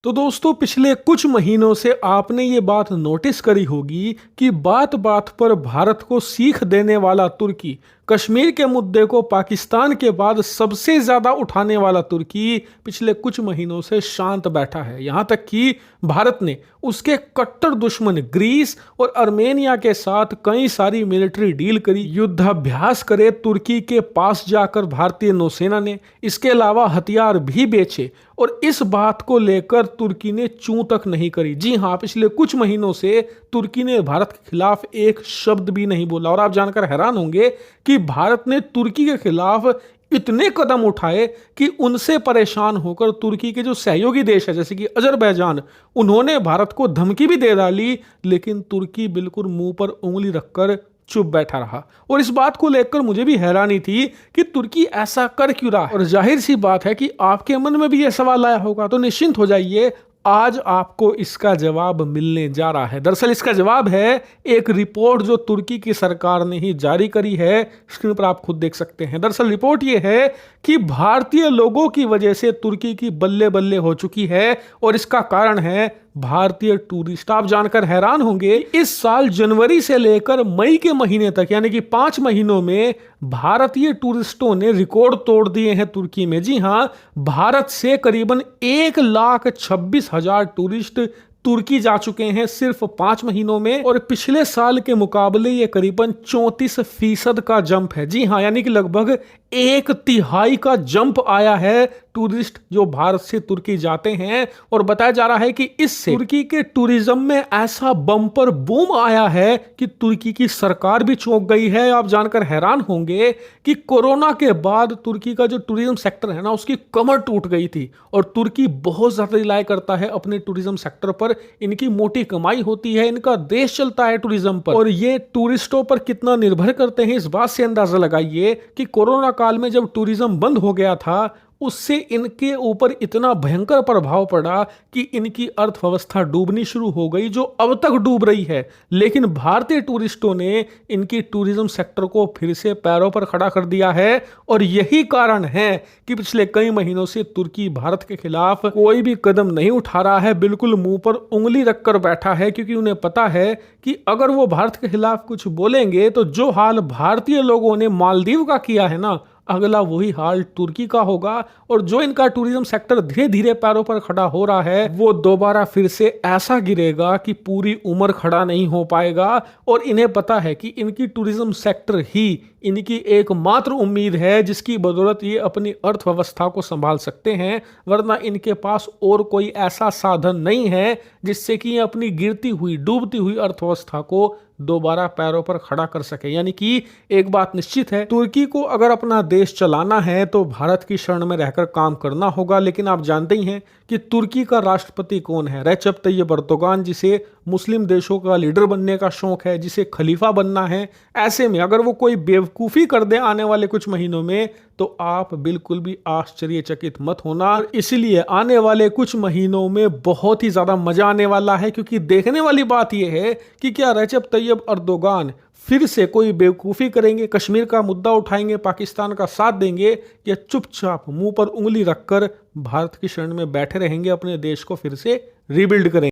तो दोस्तों पिछले कुछ महीनों से आपने ये बात नोटिस करी होगी कि बात बात पर भारत को सीख देने वाला तुर्की, कश्मीर के मुद्दे को पाकिस्तान के बाद सबसे ज्यादा उठाने वाला तुर्की पिछले कुछ महीनों से शांत बैठा है। यहां तक कि भारत ने उसके कट्टर दुश्मन ग्रीस और अर्मेनिया के साथ कई सारी मिलिट्री डील करी, युद्धाभ्यास करे तुर्की के पास जाकर भारतीय नौसेना ने, इसके अलावा हथियार भी बेचे और इस बात को लेकर तुर्की ने चूं तक नहीं करी। जी हां, पिछले कुछ महीनों से तुर्की ने भारत के खिलाफ एक शब्द भी नहीं बोला। और आप जानकर हैरान होंगे कि भारत ने तुर्की के खिलाफ इतने कदम उठाए कि उनसे परेशान होकर तुर्की के जो सहयोगी देश है जैसे कि अजरबैजान, उन्होंने भारत को धमकी भी दे डाली, लेकिन तुर्की बिल्कुल मुंह पर उंगली रखकर चुप बैठा रहा। और इस बात को लेकर मुझे भी हैरानी थी कि तुर्की ऐसा कर क्यों रहा है। और जाहिर सी बात है कि आपके मन में भी यह सवाल आया होगा, तो निश्चिंत हो जाइए, आज आपको इसका जवाब मिलने जा रहा है। दरअसल इसका जवाब है एक रिपोर्ट जो तुर्की की सरकार ने ही जारी करी है। स्क्रीन पर आप खुद देख सकते हैं। दरअसल रिपोर्ट यह है कि भारतीय लोगों की वजह से तुर्की की बल्ले बल्ले हो चुकी है और इसका कारण है भारतीय टूरिस्ट। आप जानकर हैरान होंगे, इस साल जनवरी से लेकर मई के महीने तक यानी कि 5 महीनों में भारतीय टूरिस्टों ने रिकॉर्ड तोड़ दिए हैं तुर्की में। जी हां, भारत से करीबन 1,26,000 टूरिस्ट तुर्की जा चुके हैं सिर्फ 5 महीनों में। और पिछले साल के मुकाबले ये करीबन 34% का जंप है। जी हां, यानी कि लगभग 1/3 का जंप आया है टूरिस्ट जो भारत से तुर्की जाते हैं। और बताया जा रहा है कि इससे तुर्की के टूरिज्म में ऐसा बम्पर बूम आया है कि तुर्की की सरकार भी चौंक गई है। आप जानकर हैरान होंगे कि कोरोना के बाद तुर्की का जो टूरिज्म सेक्टर है ना, उसकी कमर टूट गई थी और तुर्की बहुत ज्यादा रिलाय करता है अपने टूरिज्म सेक्टर पर। इनकी मोटी कमाई होती है, इनका देश चलता है टूरिज्म पर। और ये टूरिस्टों पर कितना निर्भर करते हैं इस बात से अंदाजा लगाइए कि कोरोना काल में जब टूरिज्म बंद हो गया था, उससे इनके ऊपर इतना भयंकर प्रभाव पड़ा कि इनकी अर्थव्यवस्था डूबनी शुरू हो गई, जो अब तक डूब रही है। लेकिन भारतीय टूरिस्टों ने इनकी टूरिज्म सेक्टर को फिर से पैरों पर खड़ा कर दिया है। और यही कारण है कि पिछले कई महीनों से तुर्की भारत के खिलाफ कोई भी कदम नहीं उठा रहा है, बिल्कुल मुंह पर उंगली रखकर बैठा है, क्योंकि उन्हें पता है कि अगर वो भारत के खिलाफ कुछ बोलेंगे तो जो हाल भारतीय लोगों ने मालदीव का किया है ना, अगला वही हाल तुर्की का होगा। और जो इनका टूरिज्म सेक्टर धीरे धीरे पैरों पर खड़ा हो रहा है, वो दोबारा फिर से ऐसा गिरेगा कि पूरी उम्र खड़ा नहीं हो पाएगा। और इन्हें पता है कि इनकी टूरिज्म सेक्टर ही इनकी एकमात्र उम्मीद है जिसकी बदौलत ये अपनी अर्थव्यवस्था को संभाल सकते हैं, वरना इनके पास और कोई ऐसा साधन नहीं है जिससे कि ये अपनी गिरती हुई डूबती हुई अर्थव्यवस्था को दोबारा पैरों पर खड़ा कर सके। यानी कि एक बात निश्चित है, तुर्की को अगर अपना देश चलाना है तो भारत की शरण में रहकर काम करना होगा। लेकिन आप जानते ही हैं कि तुर्की का राष्ट्रपति कौन है, रेचेप तैयप एर्दोगान, जिसे मुस्लिम देशों का लीडर बनने का शौक है, जिसे खलीफा बनना है। ऐसे में अगर वो कोई बेवकूफ़ी कर दे आने वाले कुछ महीनों में, तो आप बिल्कुल भी आश्चर्यचकित मत होना। इसलिए आने वाले कुछ महीनों में बहुत ही ज़्यादा मजा आने वाला है, क्योंकि देखने वाली बात यह है कि क्या रेचेप तैयप एर्दोगान फिर से कोई बेवकूफ़ी करेंगे, कश्मीर का मुद्दा उठाएंगे, पाकिस्तान का साथ देंगे, या चुपचाप मुंह पर उंगली रखकर भारत की शरण में बैठे रहेंगे, अपने देश को फिर से रीबिल्ड करेंगे।